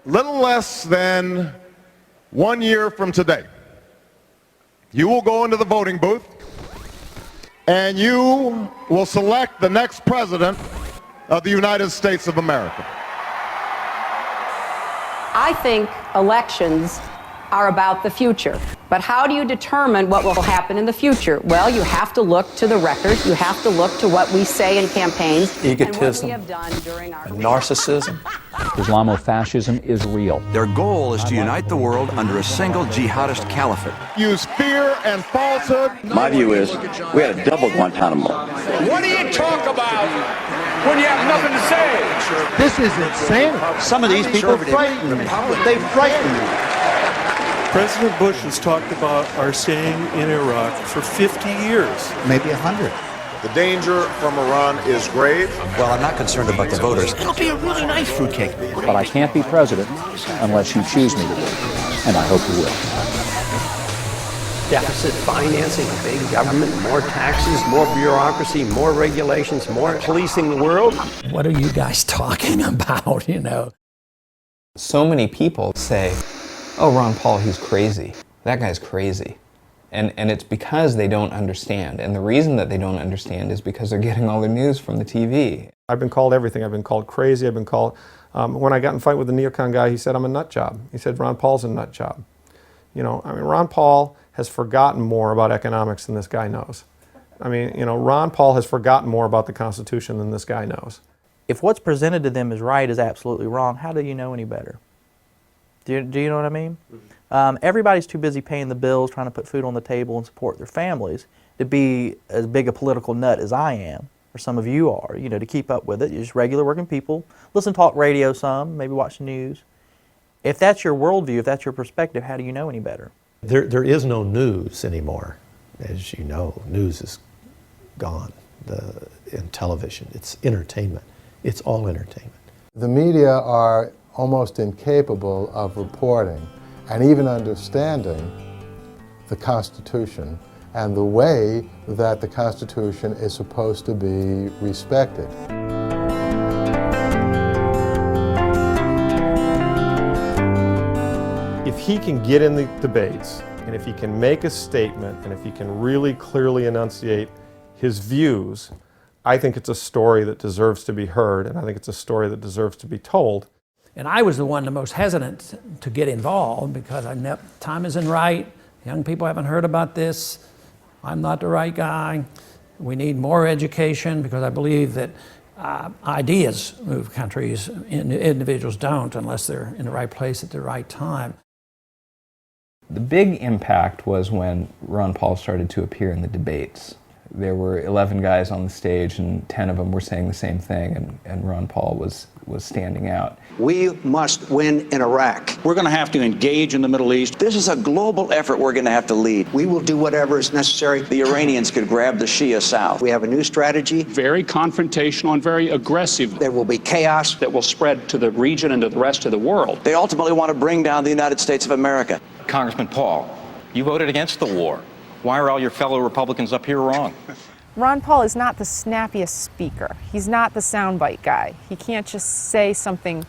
little less than 1 year from today, you will go into the voting booth and you will select the next president of the United States of America. I think elections are about the future. But how do you determine what will happen in the future? Well, you have to look to the record. You have to look to what we say in campaigns. Egotism, and what we have done during our narcissism. Islamofascism is real. Their goal is to unite the world under a single jihadist caliphate. Use fear and falsehood. My view is we had a double Guantanamo. What do you talk about when you have nothing to say? This is insane. Some of these people frighten me. They frighten me. President Bush has talked about our staying in Iraq for 50 years. Maybe 100. The danger from Iran is grave. Well, I'm not concerned about the voters. It'll be a really nice fruitcake. But I can't be president unless you choose me to be, and I hope you will. Deficit financing, big government, more taxes, more bureaucracy, more regulations, more policing the world. What are you guys talking about, you know? So many people say, oh, Ron Paul, he's crazy. That guy's crazy. And it's because they don't understand. And the reason that they don't understand is because they're getting all their news from the TV. I've been called everything. I've been called crazy. I've been called, when I got in a fight with the neocon guy, he said I'm a nut job. He said Ron Paul's a nut job. You know, I mean, Ron Paul has forgotten more about economics than this guy knows. I mean, you know, Ron Paul has forgotten more about the Constitution than this guy knows. If what's presented to them is right is absolutely wrong, how do you know any better? Do you know what I mean? Everybody's too busy paying the bills, trying to put food on the table and support their families to be as big a political nut as I am, or some of you are, you know, to keep up with it. You're just regular working people. Listen to talk radio some, maybe watch the news. If that's your worldview, if that's your perspective, how do you know any better? There is no news anymore. As you know, news is gone in television. It's entertainment. It's all entertainment. The media are almost incapable of reporting and even understanding the Constitution and the way that the Constitution is supposed to be respected. If he can get in the debates, and if he can make a statement, and if he can really clearly enunciate his views, I think it's a story that deserves to be heard, and I think it's a story that deserves to be told. And I was the one the most hesitant to get involved because I know time isn't right. Young people haven't heard about this. I'm not the right guy. We need more education because I believe that ideas move countries, individuals don't unless they're in the right place at the right time. The big impact was when Ron Paul started to appear in the debates. There were 11 guys on the stage and 10 of them were saying the same thing, and Ron Paul was standing out. We must win in Iraq. We're going to have to engage in the Middle East. This is a global effort we're going to have to lead. We will do whatever is necessary. The Iranians could grab the Shia South. We have a new strategy. Very confrontational and very aggressive. There will be chaos that will spread to the region and to the rest of the world. They ultimately want to bring down the United States of America. Congressman Paul, you voted against the war. Why are all your fellow Republicans up here wrong? Ron Paul is not the snappiest speaker. He's not the soundbite guy. He can't just say something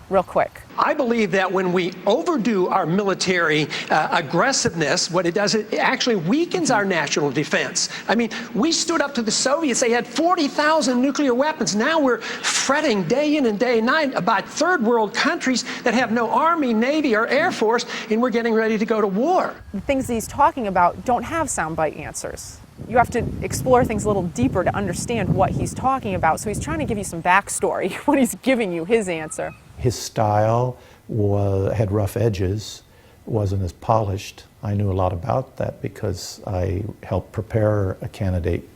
real quick. I believe that when we overdo our military aggressiveness, what it does, it actually weakens our national defense. I mean, we stood up to the Soviets. They had 40,000 nuclear weapons. Now we're fretting day in and day night about third world countries that have no army, navy, or air force, and we're getting ready to go to war. The things that he's talking about don't have soundbite answers. You have to explore things a little deeper to understand what he's talking about. So he's trying to give you some backstory when he's giving you his answer. His style had rough edges, wasn't as polished. I knew a lot about that because I helped prepare a candidate,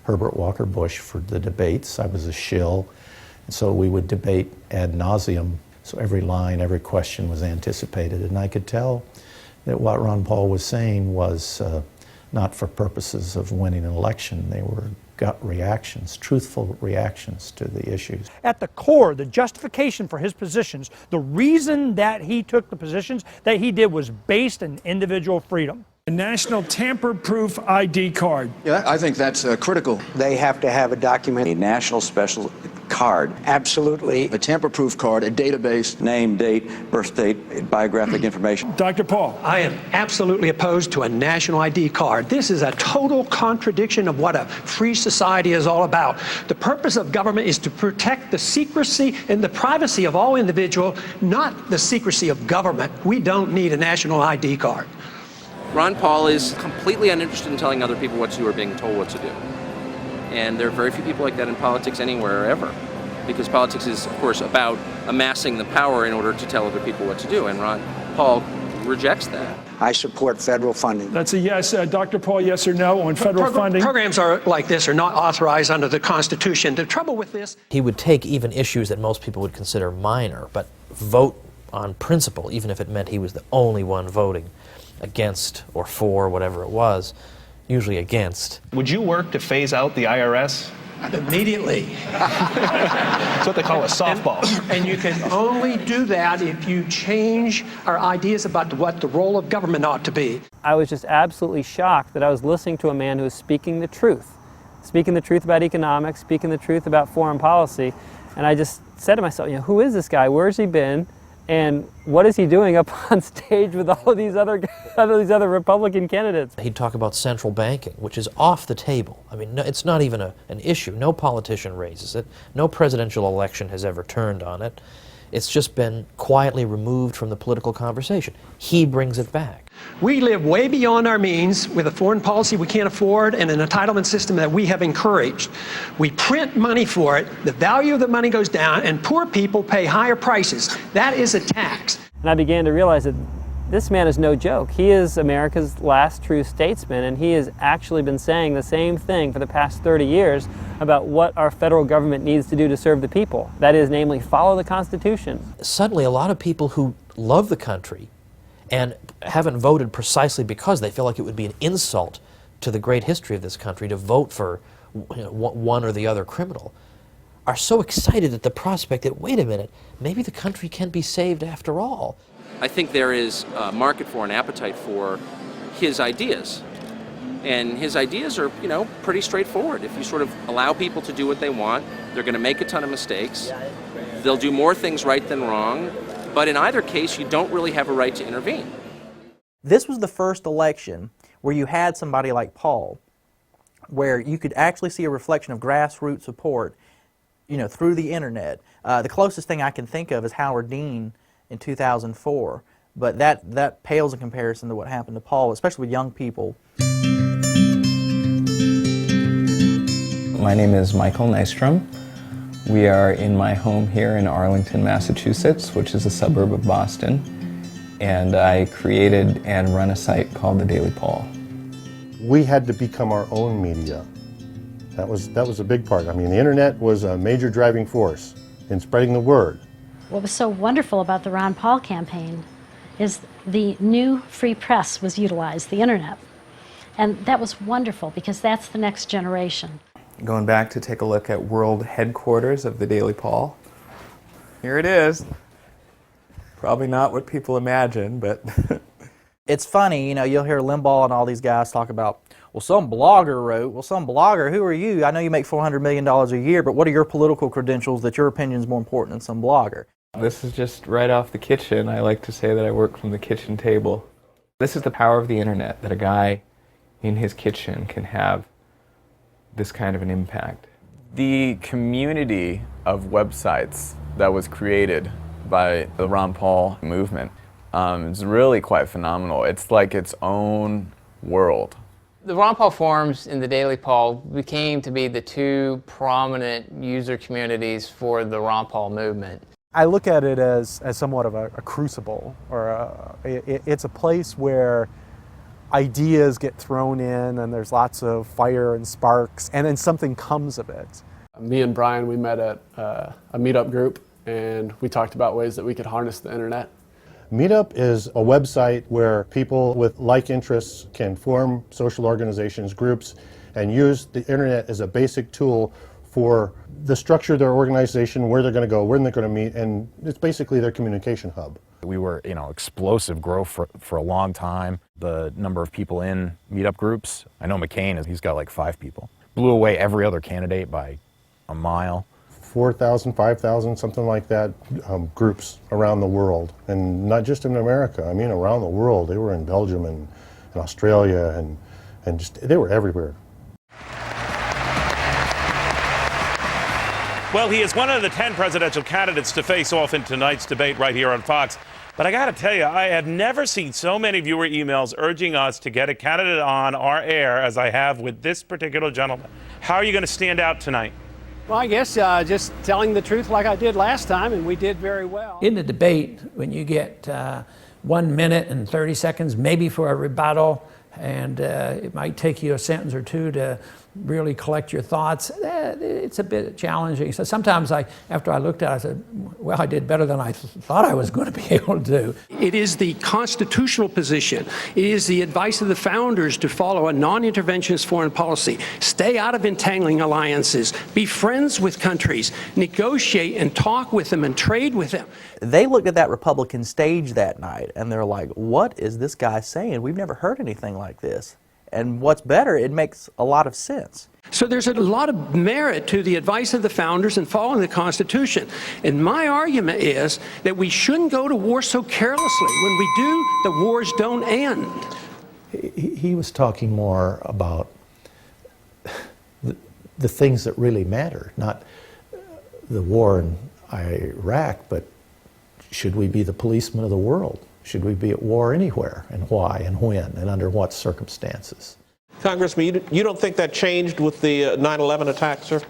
Herbert Walker Bush, for the debates. I was a shill, and so we would debate ad nauseum. So every line, every question was anticipated, and I could tell that what Ron Paul was saying was not for purposes of winning an election. They were gut reactions, truthful reactions to the issues. At the core, the justification for his positions, the reason that he took the positions that he did was based in individual freedom. A national tamper-proof ID card. Yeah, I think that's critical. They have to have a document. A national special card. Absolutely. A tamper-proof card, a database, name, date, birth date, biographic information. Dr. Paul. I am absolutely opposed to a national ID card. This is a total contradiction of what a free society is all about. The purpose of government is to protect the secrecy and the privacy of all individuals, not the secrecy of government. We don't need a national ID card. Ron Paul is completely uninterested in telling other people what to do or being told what to do. And there are very few people like that in politics anywhere, ever. Because politics is, of course, about amassing the power in order to tell other people what to do. And Ron Paul rejects that. I support federal funding. That's a yes. Dr. Paul, yes or no on federal funding? Programs like this are not authorized under the Constitution. The trouble with this... He would take even issues that most people would consider minor, but vote on principle, even if it meant he was the only one voting against or for, whatever it was, usually against. Would you work to phase out the IRS? Immediately. That's what they call a softball. And you can only do that if you change our ideas about what the role of government ought to be. I was just absolutely shocked that I was listening to a man who was speaking the truth about economics, speaking the truth about foreign policy, and I just said to myself, who is this guy? Where's he been? And what is he doing up on stage with all of these other Republican candidates? He'd talk about central banking, which is off the table. I mean, it's not even an issue. No politician raises it. No presidential election has ever turned on it. It's just been quietly removed from the political conversation. He brings it back. We live way beyond our means with a foreign policy we can't afford and an entitlement system that we have encouraged. We print money for it, the value of the money goes down, and poor people pay higher prices. That is a tax. And I began to realize that this man is no joke. He is America's last true statesman, and he has actually been saying the same thing for the past 30 years about what our federal government needs to do to serve the people. That is, namely, follow the Constitution. Suddenly, a lot of people who love the country and haven't voted precisely because they feel like it would be an insult to the great history of this country to vote for one or the other criminal, are so excited at the prospect that, wait a minute, maybe the country can be saved after all. I think there is a market for, an appetite for his ideas. And his ideas are, pretty straightforward. If you sort of allow people to do what they want, they're going to make a ton of mistakes. They'll do more things right than wrong. But in either case, you don't really have a right to intervene. This was the first election where you had somebody like Paul, where you could actually see a reflection of grassroots support, through the internet. The closest thing I can think of is Howard Dean in 2004, but that pales in comparison to what happened to Paul, especially with young people. My name is Michael Nystrom. We are in my home here in Arlington, Massachusetts, which is a suburb of Boston, and I created and run a site called The Daily Paul. We had to become our own media. That was a big part. I mean, the internet was a major driving force in spreading the word. What was so wonderful about the Ron Paul campaign is the new free press was utilized, the internet. And that was wonderful because that's the next generation. Going back to take a look at world headquarters of the Daily Paul. Here it is. Probably not what people imagine, but... It's funny, you'll hear Limbaugh and all these guys talk about, well, some blogger wrote. Well, some blogger, who are you? I know you make $400 million a year, but what are your political credentials that your opinion is more important than some blogger? This is just right off the kitchen. I like to say that I work from the kitchen table. This is the power of the internet, that a guy in his kitchen can have this kind of an impact. The community of websites that was created by the Ron Paul movement is really quite phenomenal. It's like its own world. The RonPaulForums and the Daily Paul became to be the two prominent user communities for the Ron Paul movement. I look at it as somewhat of a crucible, or it's a place where ideas get thrown in and there's lots of fire and sparks, and then something comes of it. Me and Brian, we met at a meetup group, and we talked about ways that we could harness the internet. Meetup is a website where people with like interests can form social organizations, groups, and use the internet as a basic tool for the structure of their organization, where they're going to go, when they're going to meet, and it's basically their communication hub. We were, explosive growth for a long time. The number of people in meetup groups, I know McCain, he's got like 5 people. Blew away every other candidate by a mile. 4,000, 5,000, something like that, groups around the world. And not just in America, I mean around the world. They were in Belgium and Australia and just, they were everywhere. Well, he is one of the 10 presidential candidates to face off in tonight's debate right here on Fox. But I got to tell you, I have never seen so many viewer emails urging us to get a candidate on our air as I have with this particular gentleman. How are you going to stand out tonight? Well, I guess just telling the truth like I did last time, and we did very well. In the debate, when you get 1 minute and 30 seconds, maybe for a rebuttal, and it might take you a sentence or two to really collect your thoughts, it's a bit challenging. So sometimes after I looked at it, I said, well, I did better than I thought I was going to be able to do. It is the constitutional position. It is the advice of the founders to follow a non-interventionist foreign policy. Stay out of entangling alliances. Be friends with countries. Negotiate and talk with them and trade with them. They looked at that Republican stage that night and they're like, what is this guy saying? We've never heard anything like this. And what's better, it makes a lot of sense. So there's a lot of merit to the advice of the founders and following the Constitution. And my argument is that we shouldn't go to war so carelessly. When we do, the wars don't end. He was talking more about the things that really matter, not the war in Iraq, but should we be the policeman of the world? Should we be at war anywhere, and why, and when, and under what circumstances? Congressman, you don't think that changed with the 9/11 attack, sir?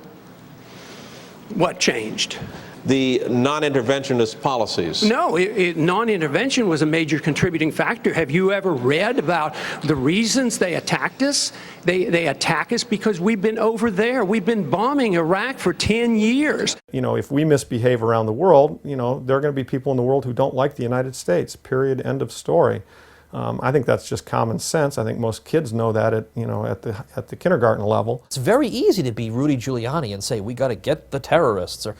What changed? The non-interventionist policies. No, non-intervention was a major contributing factor. Have you ever read about the reasons they attacked us? They attack us because we've been over there. We've been bombing Iraq for 10 years. You know, if we misbehave around the world, you know, there are going to be people in the world who don't like the United States, period, end of story. I think that's just common sense. I think most kids know that at the kindergarten level. It's very easy to be Rudy Giuliani and say, we got to get the terrorists, or,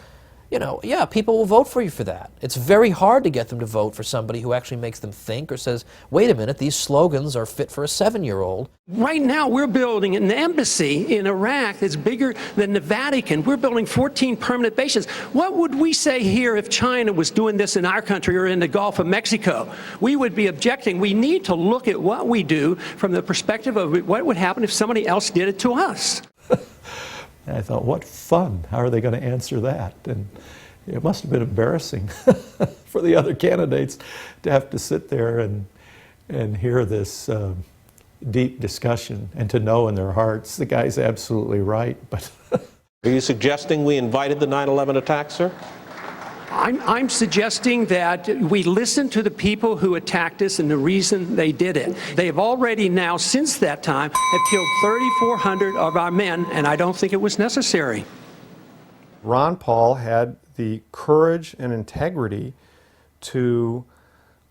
you know, yeah, people will vote for you for that. It's very hard to get them to vote for somebody who actually makes them think or says, wait a minute, these slogans are fit for a 7-year-old. Right now, we're building an embassy in Iraq that's bigger than the Vatican. We're building 14 permanent bases. What would we say here if China was doing this in our country or in the Gulf of Mexico? We would be objecting. We need to look at what we do from the perspective of what would happen if somebody else did it to us. And I thought, what fun. How are they going to answer that? And it must have been embarrassing for the other candidates to have to sit there and hear this deep discussion and to know in their hearts the guy's absolutely right. But are you suggesting we invited the 9/11 attack, sir? I'm suggesting that we listen to the people who attacked us and the reason they did it. They have already now, since that time, have killed 3,400 of our men, and I don't think it was necessary. Ron Paul had the courage and integrity to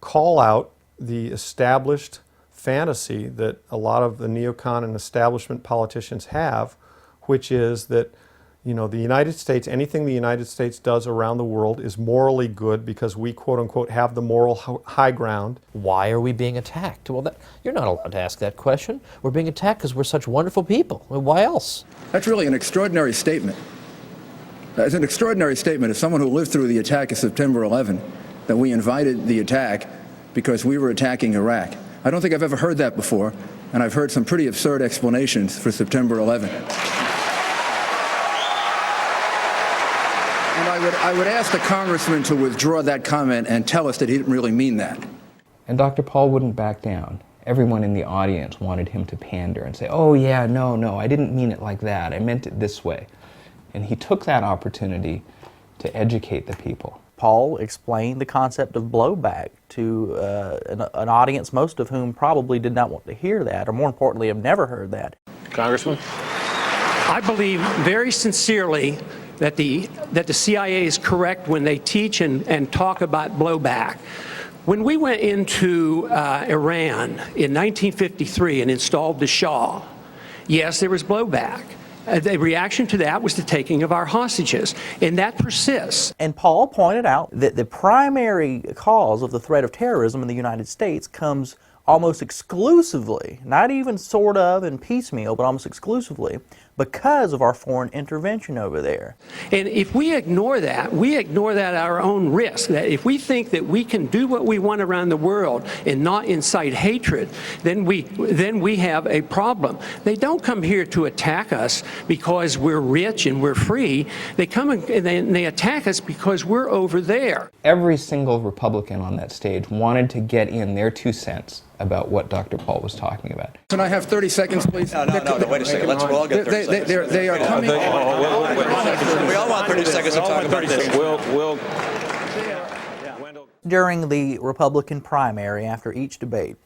call out the established fantasy that a lot of the neocon and establishment politicians have, which is that, you know, the United States, anything the United States does around the world is morally good because we, quote unquote, have the moral high ground. Why are we being attacked? Well, you're not allowed to ask that question. We're being attacked because we're such wonderful people. Well, why else? That's really an extraordinary statement. It's an extraordinary statement as someone who lived through the attack of September 11, that we invited the attack because we were attacking Iraq. I don't think I've ever heard that before, and I've heard some pretty absurd explanations for September 11. I would ask the congressman to withdraw that comment and tell us that he didn't really mean that. And Dr. Paul wouldn't back down. Everyone in the audience wanted him to pander and say, oh yeah, no, I didn't mean it like that. I meant it this way. And he took that opportunity to educate the people. Paul explained the concept of blowback to an audience, most of whom probably did not want to hear that, or more importantly, have never heard that. Congressman? I believe very sincerely that the CIA is correct when they teach and talk about blowback. When we went into Iran in 1953 and installed the Shah, yes, there was blowback. The reaction to that was the taking of our hostages, and that persists. And Paul pointed out that the primary cause of the threat of terrorism in the United States comes almost exclusively, not even sort of and piecemeal, but almost exclusively, because of our foreign intervention over there. And if we ignore that at our own risk. That if we think that we can do what we want around the world and not incite hatred, then we have a problem. They don't come here to attack us because we're rich and we're free. They come and they attack us because we're over there. Every single Republican on that stage wanted to get in their 2 cents about what Dr. Paul was talking about. Can I have 30 seconds, please? No, wait a second. Let's all get 30 seconds. They are coming. We all want 30 seconds to talk about this. During the Republican primary, after each debate,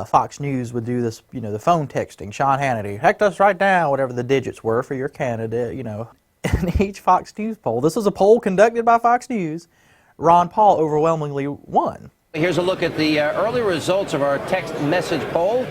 Fox News would do this, the phone texting. Sean Hannity, text us right now, whatever the digits were for your candidate, In each Fox News poll, this was a poll conducted by Fox News, Ron Paul overwhelmingly won. Here's a look at the early results of our text message poll.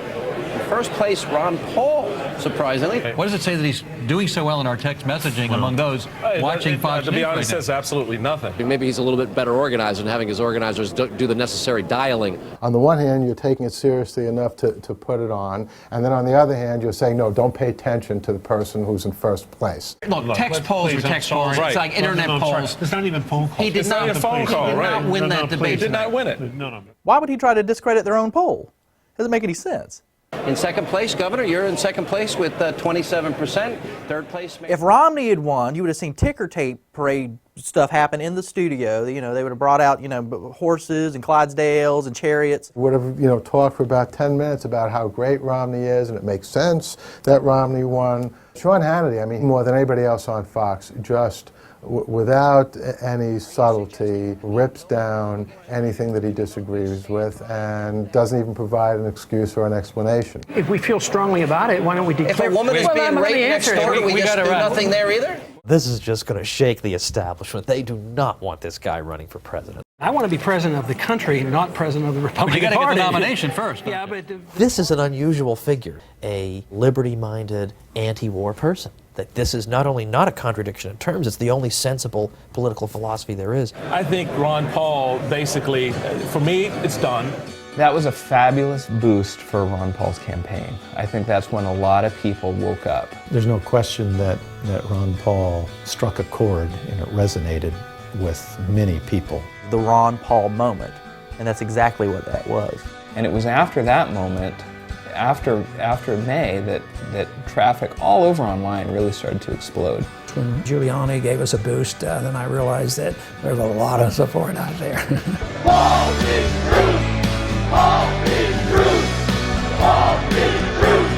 In first place, Ron Paul, surprisingly. What does it say that he's doing so well in our text messaging among those watching Fox News? To be honest, says absolutely nothing. Maybe he's a little bit better organized and having his organizers do the necessary dialing. On the one hand, you're taking it seriously enough to put it on, and then on the other hand, you're saying, no, don't pay attention to the person who's in first place. Look, text polls are text polls. It's like internet polls. It's not even phone calls. He did not win that debate. He did not win it. No. Why would he try to discredit their own poll? Doesn't make any sense. In second place, Governor, you're in second place with 27%. Third place. If Romney had won, you would have seen ticker tape parade stuff happen in the studio. They would have brought out, horses and Clydesdales and chariots. Would have, talked for about 10 minutes about how great Romney is, and it makes sense that Romney won. Sean Hannity, more than anybody else on Fox, just without any subtlety, rips down anything that he disagrees with and doesn't even provide an excuse or an explanation. If we feel strongly about it, why don't we declare... If a woman is being raped next door, do we just do nothing there either? This is just going to shake the establishment. They do not want this guy running for president. I want to be president of the country, not president of the Republican Party. You got to get the nomination first. Yeah, but... This is an unusual figure, a liberty-minded, anti-war person. That this is not only not a contradiction in terms, it's the only sensible political philosophy there is. I think Ron Paul basically, for me, it's done. That was a fabulous boost for Ron Paul's campaign. I think that's when a lot of people woke up. There's no question that Ron Paul struck a chord and it resonated with many people. The Ron Paul moment, and that's exactly what that was. And it was after that moment, after May, that traffic all over online really started to explode. When Giuliani gave us a boost, then I realized that there's a lot of support out there. Paul is truth! Paul is truth! Paul is truth!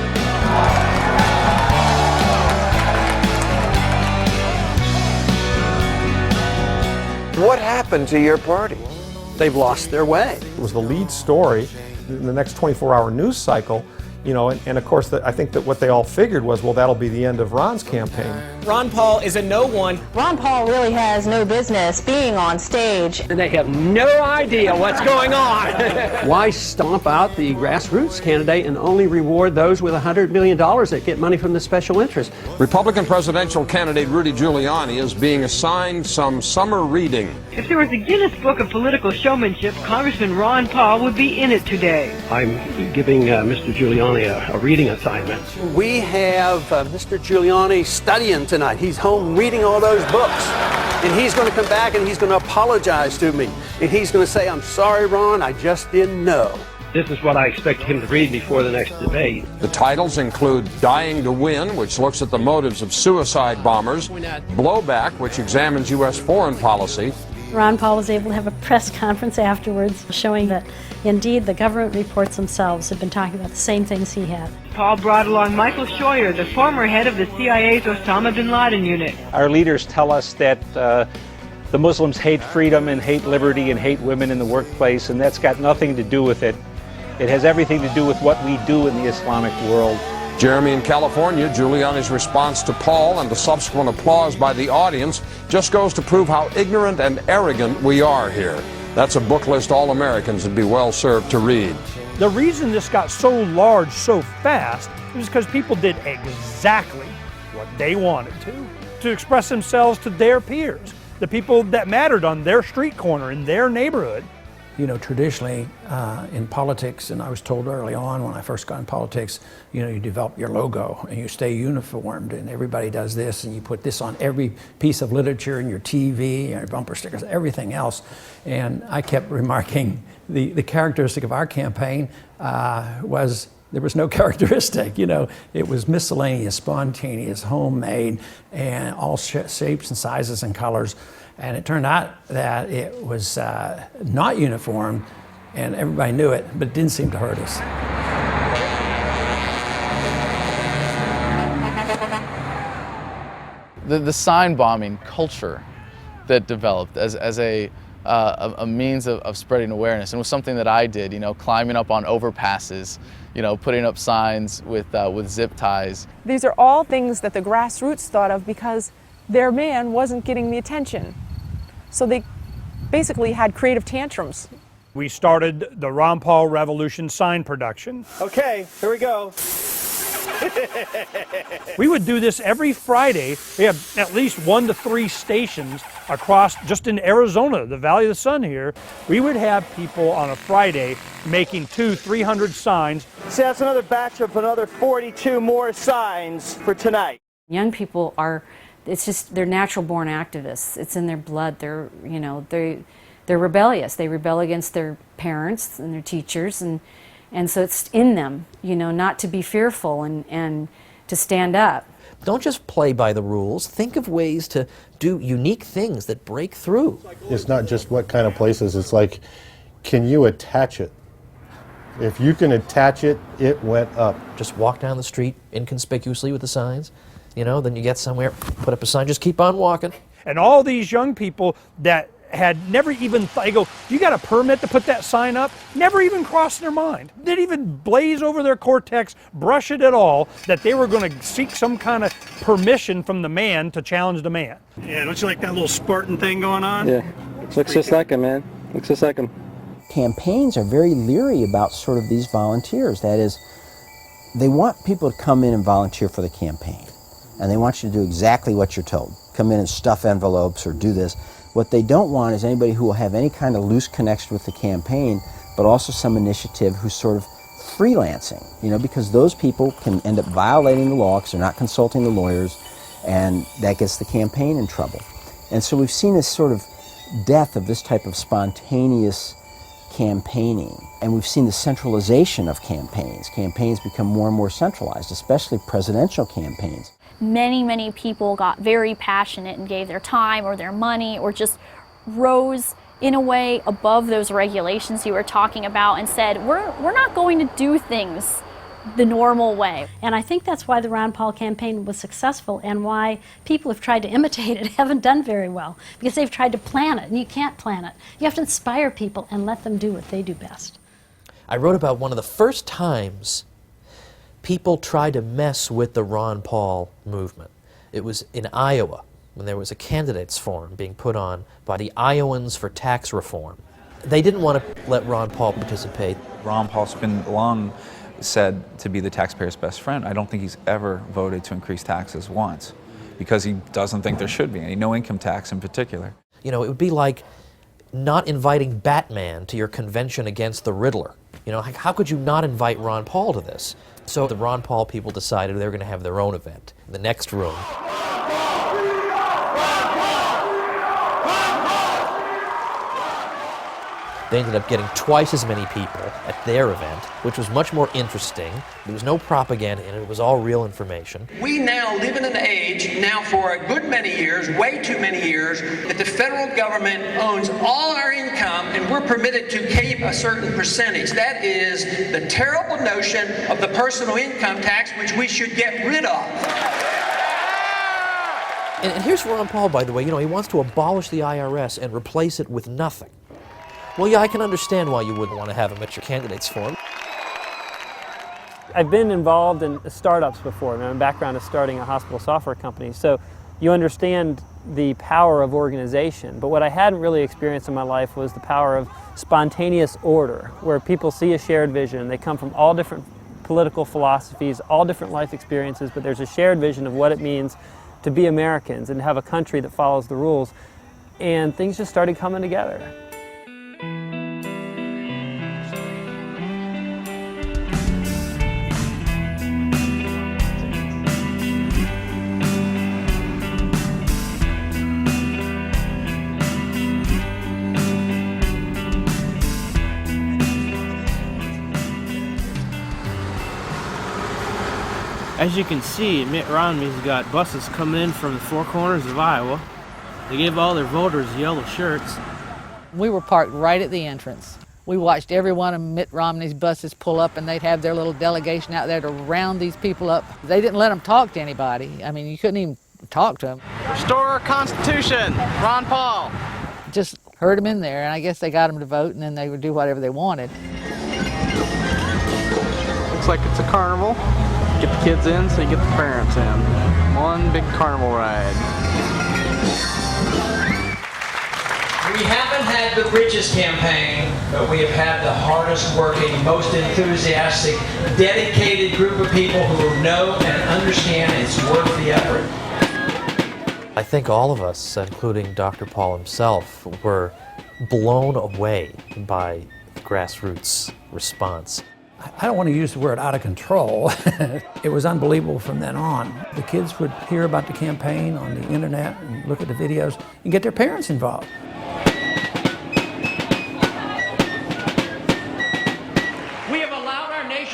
What happened to your party? They've lost their way. It was the lead story in the next 24-hour news cycle, and of course I think that what they all figured was, well, that'll be the end of Ron's campaign. Ron Paul is a no one. Ron Paul really has no business being on stage. And they have no idea what's going on. Why stomp out the grassroots candidate and only reward those with $100 million that get money from the special interest? Republican presidential candidate Rudy Giuliani is being assigned some summer reading. If there was a Guinness Book of Political Showmanship, Congressman Ron Paul would be in it today. I'm giving Mr. Giuliani a reading assignment. We have Mr. Giuliani studying tonight. He's home reading all those books. And he's going to come back and he's going to apologize to me. And he's going to say, I'm sorry, Ron, I just didn't know. This is what I expect him to read before the next debate. The titles include Dying to Win, which looks at the motives of suicide bombers, Blowback, which examines U.S. foreign policy. Ron Paul was able to have a press conference afterwards showing that indeed the government reports themselves have been talking about the same things he had. Paul brought along Michael Scheuer, the former head of the CIA's Osama bin Laden unit. Our leaders tell us that the Muslims hate freedom and hate liberty and hate women in the workplace, and that's got nothing to do with it. It has everything to do with what we do in the Islamic world. Jeremy in California, Giuliani's response to Paul and the subsequent applause by the audience just goes to prove how ignorant and arrogant we are here. That's a book list all Americans would be well served to read. The reason this got so large so fast is because people did exactly what they wanted to express themselves to their peers, the people that mattered on their street corner in their neighborhood. you know, traditionally in politics, and I was told early on when I first got in politics, you know, you develop your logo and you stay uniformed, and everybody does this, and you put this on every piece of literature, and your TV, your bumper stickers, everything else. And I kept remarking the characteristic of our campaign was there was no characteristic, you know. It was miscellaneous, spontaneous, homemade, and all shapes and sizes and colors. And it turned out that it was not uniform, and everybody knew it, but it didn't seem to hurt us. The sign bombing culture that developed as a means of spreading awareness, and was something that I did, you know, climbing up on overpasses, you know, putting up signs with zip ties. These are all things that the grassroots thought of because their man wasn't getting the attention. So they basically had creative tantrums. We started the Ron Paul Revolution sign production. Okay, here we go. We would do this every Friday. We have at least 1 to 3 stations across, just in Arizona, the Valley of the Sun here. We would have people on a Friday making 200-300 signs. See, that's another batch of another 42 more signs for tonight. Young people are, it's just, they're natural born activists. It's in their blood. They're, you know, they're rebellious. They rebel against their parents and their teachers, and so it's in them, you know, not to be fearful and to stand up. Don't just play by the rules. Think of ways to do unique things that break through. It's not just what kind of places, it's like, can you attach it? If you can attach it, it went up. Just walk down the street inconspicuously with the signs, you know, then you get somewhere, put up a sign, just keep on walking. And all these young people that had never even, they go, you got a permit to put that sign up? Never even crossed their mind. Didn't even blaze over their cortex, brush it at all, that they were going to seek some kind of permission from the man to challenge the man. Yeah, don't you like that little Spartan thing going on? Yeah, looks just like him, man. Looks just like him. Campaigns are very leery about sort of these volunteers. That is, they want people to come in and volunteer for the campaign. And they want you to do exactly what you're told. Come in and stuff envelopes or do this. What they don't want is anybody who will have any kind of loose connection with the campaign, but also some initiative who's sort of freelancing, you know, because those people can end up violating the law because they're not consulting the lawyers, and that gets the campaign in trouble. And so we've seen this sort of death of this type of spontaneous campaigning, and we've seen the centralization of campaigns. Campaigns become more and more centralized, especially presidential campaigns. Many people got very passionate and gave their time or their money or just rose in a way above those regulations you were talking about and said, we're not going to do things the normal way. And I think that's why the Ron Paul campaign was successful, and why people have tried to imitate it haven't done very well, because they've tried to plan it, and you can't plan it. You have to inspire people and let them do what they do best. I wrote about one of the first times people tried to mess with the Ron Paul movement. It was in Iowa, when there was a candidates forum being put on by the Iowans for Tax Reform. They didn't want to let Ron Paul participate. Ron Paul's been long said to be the taxpayer's best friend. I don't think he's ever voted to increase taxes once, because he doesn't think there should be any, no income tax in particular. You know, it would be like not inviting Batman to your convention against the Riddler. You know, how could you not invite Ron Paul to this? So the Ron Paul people decided they were going to have their own event in the next room. They ended up getting twice as many people at their event, which was much more interesting. There was no propaganda in it. It was all real information. We now live in an age, now for a good many years, way too many years, that the federal government owns all our income and we're permitted to keep a certain percentage. That is the terrible notion of the personal income tax, which we should get rid of. And here's Ron Paul, by the way. You know, he wants to abolish the IRS and replace it with nothing. Well, yeah, I can understand why you wouldn't want to have him at your candidates forum. I've been involved in startups before. My background is starting a hospital software company, so you understand the power of organization. But what I hadn't really experienced in my life was the power of spontaneous order, where people see a shared vision. They come from all different political philosophies, all different life experiences, but there's a shared vision of what it means to be Americans and have a country that follows the rules. And things just started coming together. As you can see, Mitt Romney's got buses coming in from the four corners of Iowa. They gave all their voters yellow shirts. We were parked right at the entrance. We watched every one of Mitt Romney's buses pull up, and they'd have their little delegation out there to round these people up. They didn't let them talk to anybody. I mean, you couldn't even talk to them. Restore our Constitution, Ron Paul. Just herd them in there, and I guess they got them to vote, and then they would do whatever they wanted. Looks like it's a carnival. Get the kids in so you get the parents in. One big carnival ride. We haven't had the richest campaign, but we have had the hardest working, most enthusiastic, dedicated group of people who know and understand it's worth the effort. I think all of us, including Dr. Paul himself, were blown away by the Grassroots response. I don't want to use the word out of control. It was unbelievable from then on. The kids would hear about the campaign on the internet and look at the videos and get their parents involved.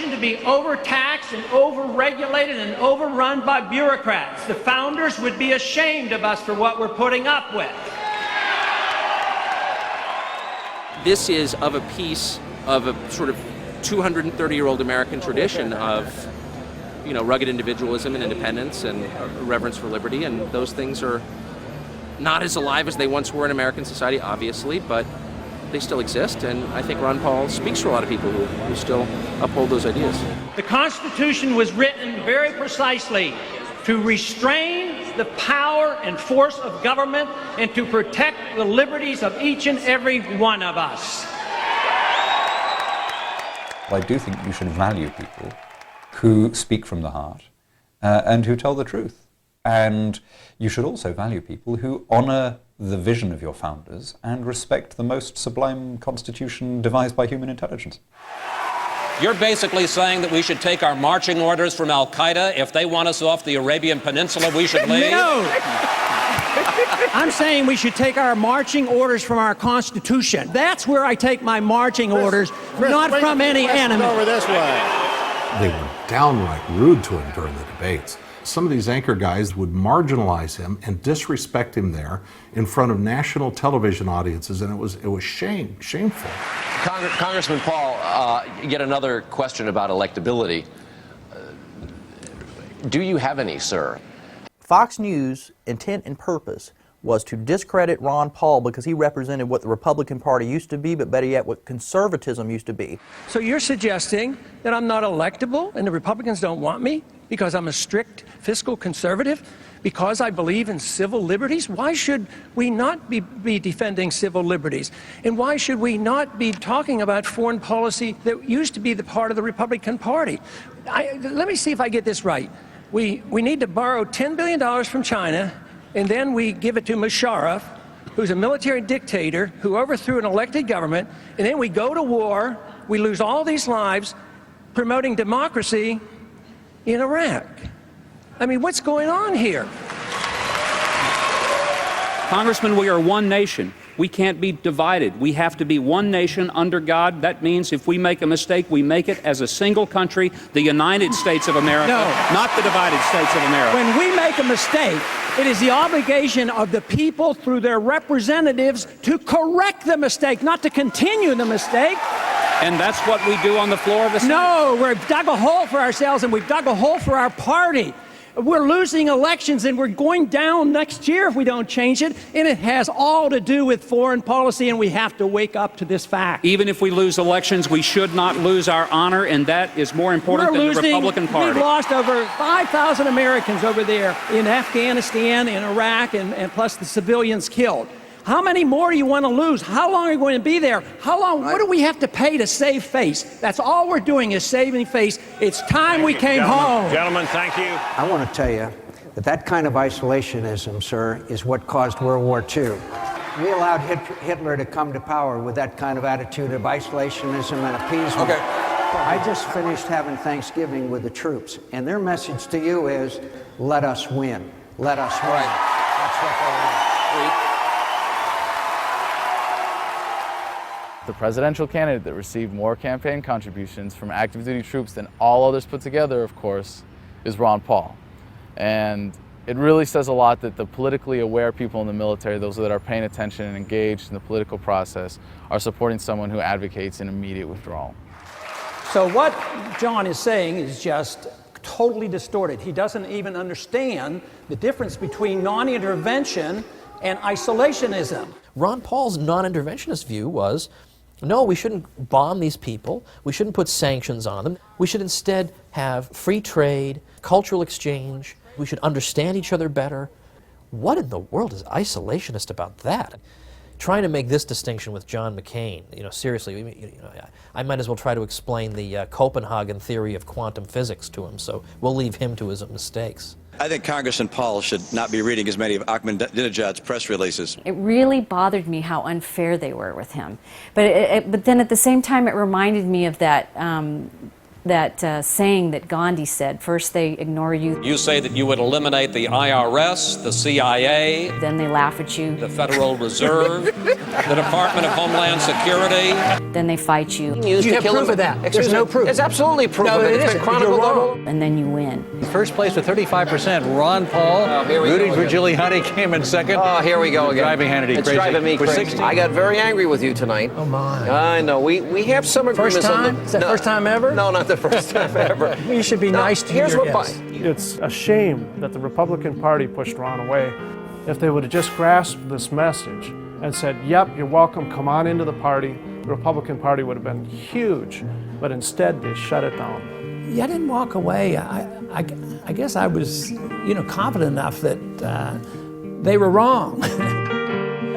To be overtaxed and overregulated and overrun by bureaucrats. The founders would be ashamed of us for what we're putting up with. This is of a piece of a sort of 230-year-old American tradition of, you know, rugged individualism and independence and reverence for liberty, and those things are not as alive as they once were in American society, obviously, but they still exist, and I think Ron Paul speaks for a lot of people who still uphold those ideas. The Constitution was written very precisely to restrain the power and force of government and to protect the liberties of each and every one of us. I do think you should value people who speak from the heart and who tell the truth. And you should also value people who honor the vision of your founders and respect the most sublime constitution devised by human intelligence. You're basically saying that we should take our marching orders from Al-Qaeda. If they want us off the Arabian Peninsula, we should leave? No! I'm saying we should take our marching orders from our Constitution. That's where I take my marching orders, not from any enemy. Over this way. They were downright rude to him during the debates. Some of these anchor guys would marginalize him and disrespect him there in front of national television audiences, and it was shameful. Congressman Paul, yet another question about electability. Do you have any, sir? Fox News' intent and purpose was to discredit Ron Paul because he represented what the Republican Party used to be, but better yet, what conservatism used to be. So you're suggesting that I'm not electable and the Republicans don't want me because I'm a strict fiscal conservative, because I believe in civil liberties? Why should we not be defending civil liberties? And why should we not be talking about foreign policy that used to be the part of the Republican Party? Let me see if I get this right. We need to borrow $10 billion from China, and then we give it to Musharraf, who's a military dictator who overthrew an elected government, and then we go to war, we lose all these lives promoting democracy in Iraq. I mean, what's going on here? Congressman, we are one nation. We can't be divided. We have to be one nation under God. That means if we make a mistake, we make it as a single country, the United States of America, not the divided States of America. When we make a mistake, it is the obligation of the people through their representatives to correct the mistake, not to continue the mistake. And that's what we do on the floor of the Senate? No, we've dug a hole for ourselves and we've dug a hole for our party. We're losing elections and we're going down next year if we don't change it. And it has all to do with foreign policy, and we have to wake up to this fact. Even if we lose elections, we should not lose our honor, and that is more important than the Republican Party. We've lost over 5,000 Americans over there in Afghanistan, in Iraq, and plus the civilians killed. How many more do you want to lose? How long are you going to be there? How long? What do we have to pay to save face? That's all we're doing is saving face. It's time we came home. Gentlemen, thank you. I want to tell you that that kind of isolationism, sir, is what caused World War II. We allowed Hitler to come to power with that kind of attitude of isolationism and appeasement. Okay. I just finished having Thanksgiving with the troops, and their message to you is, let us win. Let us win. That's what they want. The presidential candidate that received more campaign contributions from active duty troops than all others put together, of course, is Ron Paul. And it really says a lot that the politically aware people in the military, those that are paying attention and engaged in the political process, are supporting someone who advocates an immediate withdrawal. So what John is saying is just totally distorted. He doesn't even understand the difference between non-intervention and isolationism. Ron Paul's non-interventionist view was, no, we shouldn't bomb these people, we shouldn't put sanctions on them, we should instead have free trade, cultural exchange, we should understand each other better. What in the world is isolationist about that? Trying to make this distinction with John McCain, seriously, I might as well try to explain the Copenhagen theory of quantum physics to him, so we'll leave him to his mistakes. I think Congressman Paul should not be reading as many of Ahmadinejad's press releases. It really bothered me how unfair they were with him. But then at the same time, it reminded me of that saying that Gandhi said, first they ignore you. You say that you would eliminate the IRS, the CIA, then they laugh at you. The Federal Reserve, the Department of Homeland Security. Then they fight you. Do you have proof of that? There's no proof. There's absolutely proof of it. It's been chronicled. And then you win. First place with 35%, Ron Paul. Rooting for Giuliani came in second. Oh, here we go again. Driving Hannity it's crazy. Driving me crazy. 60. I got very angry with you tonight. Oh, my. I know. We have some agreements. First time? Is that first time ever? No, not the first time ever. You should be nice to your guests. It's a shame that the Republican Party pushed Ron away. If they would have just grasped this message and said, yep, you're welcome, come on into the party, the Republican Party would have been huge. But instead, they shut it down. Yeah, I didn't walk away. I guess I was, confident enough that they were wrong.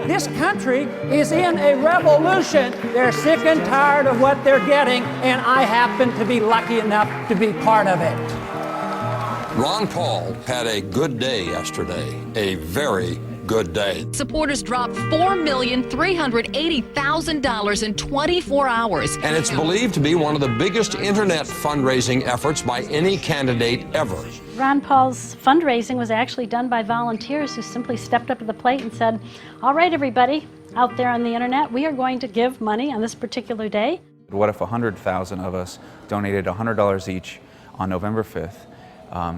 This country is in a revolution. They're sick and tired of what they're getting, and I happen to be lucky enough to be part of it. Ron Paul had a good day yesterday, a very good day. Supporters dropped $4,380,000 in 24 hours. And it's believed to be one of the biggest internet fundraising efforts by any candidate ever. Ron Paul's fundraising was actually done by volunteers who simply stepped up to the plate and said, all right, everybody out there on the internet, we are going to give money on this particular day. What if 100,000 of us donated $100 each on November 5th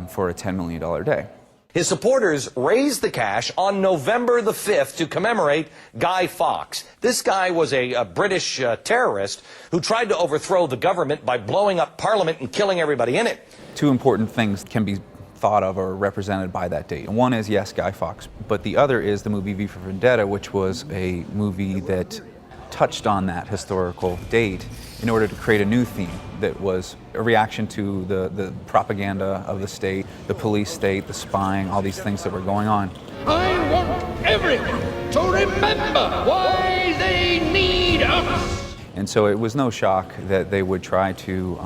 for a $10 million day? His supporters raised the cash on November the 5th to commemorate Guy Fawkes. This guy was a British terrorist who tried to overthrow the government by blowing up Parliament and killing everybody in it. Two important things can be thought of or represented by that date. And one is, yes, Guy Fawkes, but the other is the movie V for Vendetta, which was a movie that touched on that historical date in order to create a new theme that was a reaction to the propaganda of the state, the police state, the spying, all these things that were going on. I want everyone to remember why they need us. And so it was no shock that they would try to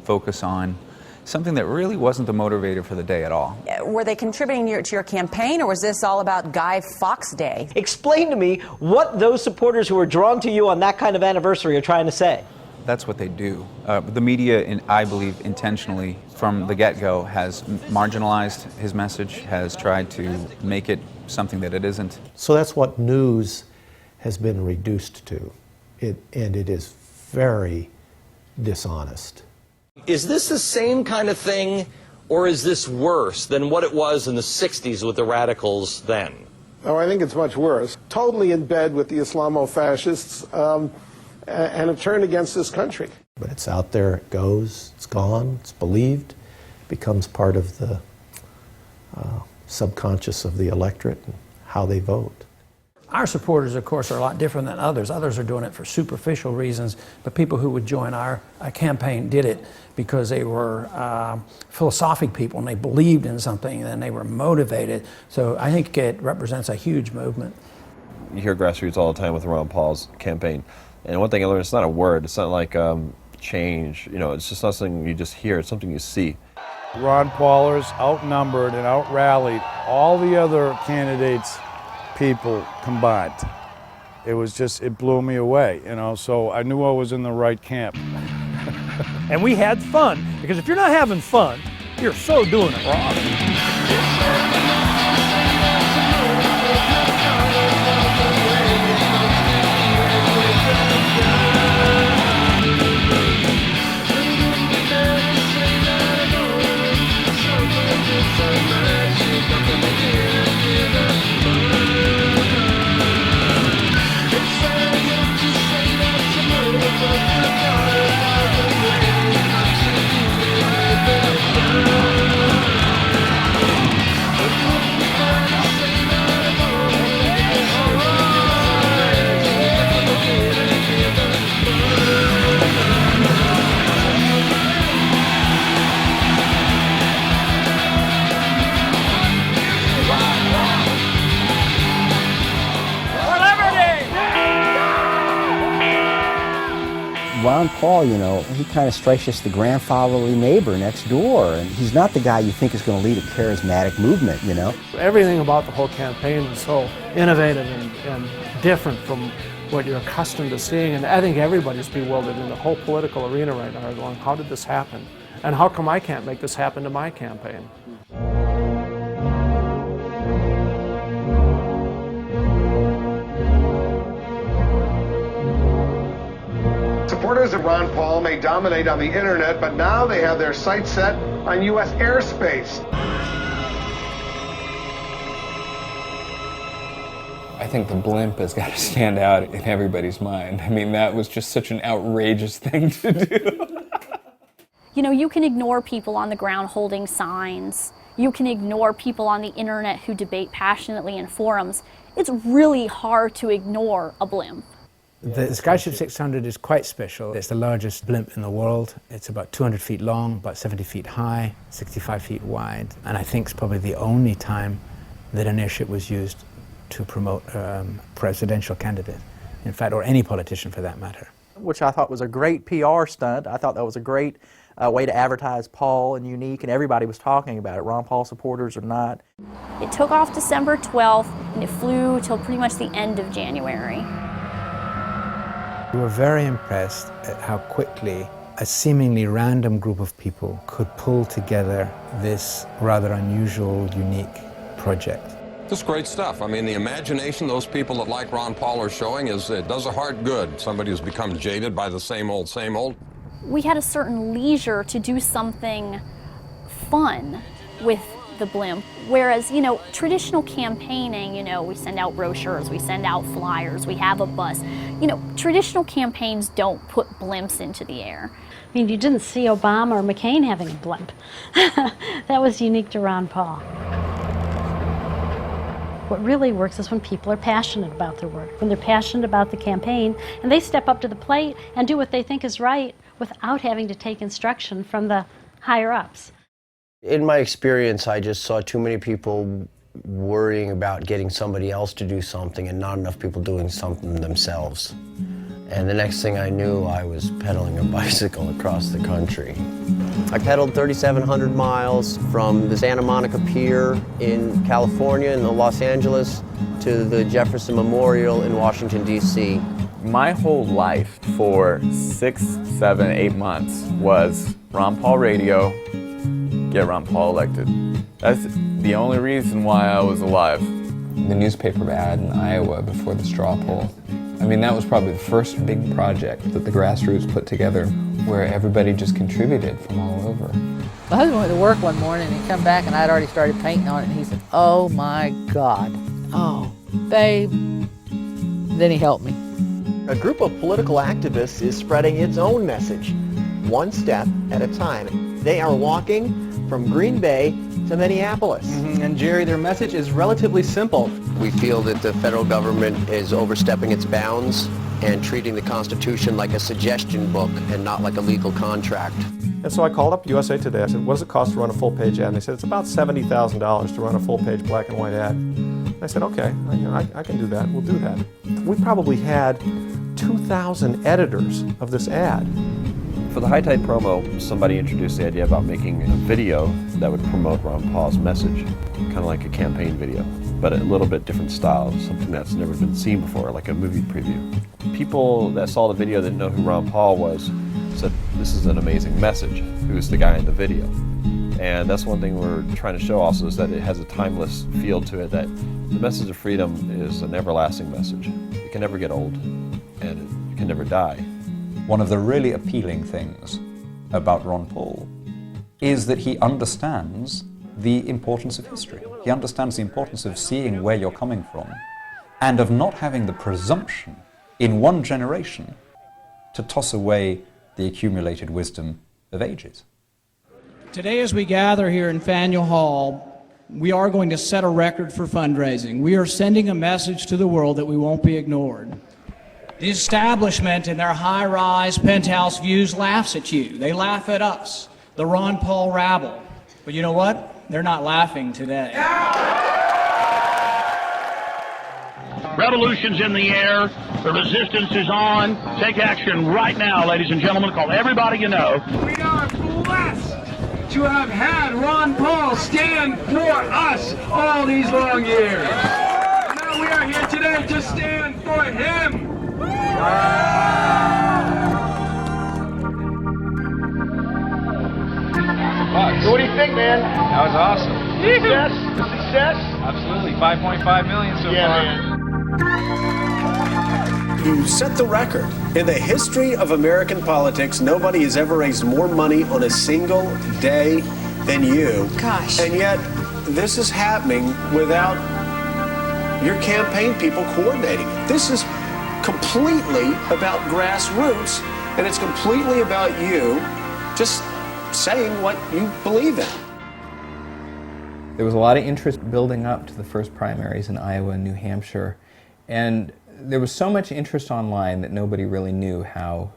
focus on something that really wasn't the motivator for the day at all. Were they contributing to your campaign, or was this all about Guy Fawkes Day? Explain to me what those supporters who were drawn to you on that kind of anniversary are trying to say. That's what they do. The media, I believe, intentionally, from the get-go, has marginalized his message, has tried to make it something that it isn't. So that's what news has been reduced to, and it is very dishonest. Is this the same kind of thing, or is this worse than what it was in the 60s with the radicals then? Oh, I think it's much worse. Totally in bed with the Islamo-fascists and have turned against this country. But it's out there, it goes, it's gone, it's believed, becomes part of the subconscious of the electorate and how they vote. Our supporters, of course, are a lot different than others. Others are doing it for superficial reasons, but people who would join our campaign did it because they were philosophic people and they believed in something and they were motivated. So I think it represents a huge movement. You hear Grassroots all the time with Ron Paul's campaign. And one thing I learned, it's not a word. It's not like change. It's just not something you just hear. It's something you see. Ron Paulers outnumbered and out-rallied all the other candidates' people combined. It blew me away, so I knew I was in the right camp. And we had fun, because if you're not having fun, you're so doing it wrong. Ron Paul, you know, he kind of strikes just the grandfatherly neighbor next door, and he's not the guy you think is going to lead a charismatic movement, you know. Everything about the whole campaign was so innovative and different from what you're accustomed to seeing, and I think everybody's bewildered in the whole political arena right now, going, how did this happen? And how come I can't make this happen to my campaign? Supporters of Ron Paul may dominate on the internet, but now they have their sights set on U.S. airspace. I think the blimp has got to stand out in everybody's mind. I mean, that was just such an outrageous thing to do. You know, you can ignore people on the ground holding signs. You can ignore people on the internet who debate passionately in forums. It's really hard to ignore a blimp. The Skyship 600 is quite special. It's the largest blimp in the world. It's about 200 feet long, about 70 feet high, 65 feet wide, and I think it's probably the only time that an airship was used to promote a presidential candidate, in fact, or any politician for that matter. Which I thought was a great PR stunt. I thought that was a great way to advertise Paul and unique, and everybody was talking about it, Ron Paul supporters or not. It took off December 12th, and it flew till pretty much the end of January. We were very impressed at how quickly a seemingly random group of people could pull together this rather unusual, unique project. Just great stuff. I mean, the imagination those people that like Ron Paul are showing it does a heart good. Somebody who's become jaded by the same old, same old. We had a certain leisure to do something fun with the blimp, whereas, you know, traditional campaigning, you know, we send out brochures, we send out flyers, we have a bus. You know, traditional campaigns don't put blimps into the air. I mean, you didn't see Obama or McCain having a blimp. That was unique to Ron Paul. What really works is when people are passionate about their work, when they're passionate about the campaign, and they step up to the plate and do what they think is right without having to take instruction from the higher-ups. In my experience, I just saw too many people worrying about getting somebody else to do something and not enough people doing something themselves. And the next thing I knew, I was pedaling a bicycle across the country. I pedaled 3,700 miles from the Santa Monica Pier in California in Los Angeles to the Jefferson Memorial in Washington, D.C. My whole life for 6, 7, 8 months was Ron Paul radio, get Ron Paul elected. That's the only reason why I was alive. The newspaper ad in Iowa before the straw poll. I mean, that was probably the first big project that the Grassroots put together where everybody just contributed from all over. My husband went to work one morning and he come back and I'd already started painting on it and he said, "Oh my God, oh, babe." Then he helped me. A group of political activists is spreading its own message, one step at a time. They are walking from Green Bay to Minneapolis. And Jerry, their message is relatively simple. We feel that the federal government is overstepping its bounds and treating the Constitution like a suggestion book and not like a legal contract. And so I called up USA Today. I said, what does it cost to run a full-page ad? And they said, it's about $70,000 to run a full-page black and white ad. And I said, okay, I can do that. We'll do that. We probably had 2,000 editors of this ad. For the High Tide promo, somebody introduced the idea about making a video that would promote Ron Paul's message, kind of like a campaign video, but a little bit different style, something that's never been seen before, like a movie preview. People that saw the video that didn't know who Ron Paul was said, this is an amazing message. Who's the guy in the video? And that's one thing we're trying to show also, is that it has a timeless feel to it, that the message of freedom is an everlasting message. It can never get old, and it can never die. One of the really appealing things about Ron Paul is that he understands the importance of history. He understands the importance of seeing where you're coming from and of not having the presumption in one generation to toss away the accumulated wisdom of ages. Today, as we gather here in Faneuil Hall, we are going to set a record for fundraising. We are sending a message to the world that we won't be ignored. The establishment in their high-rise penthouse views laughs at you. They laugh at us, the Ron Paul rabble. But you know what? They're not laughing today. Revolution's in the air. The resistance is on. Take action right now, ladies and gentlemen. Call everybody you know. We are blessed to have had Ron Paul stand for us all these long years. Now we are here today to stand for him. So what do you think, man? That was awesome. Success? Success? Absolutely. 5.5 million so far. Man. You set the record. In the history of American politics, nobody has ever raised more money on a single day than you. Gosh. And yet, this is happening without your campaign people coordinating. This is completely about grassroots, and it's completely about you just saying what you believe in. There was a lot of interest building up to the first primaries in Iowa and New Hampshire, and there was so much interest online that nobody really knew how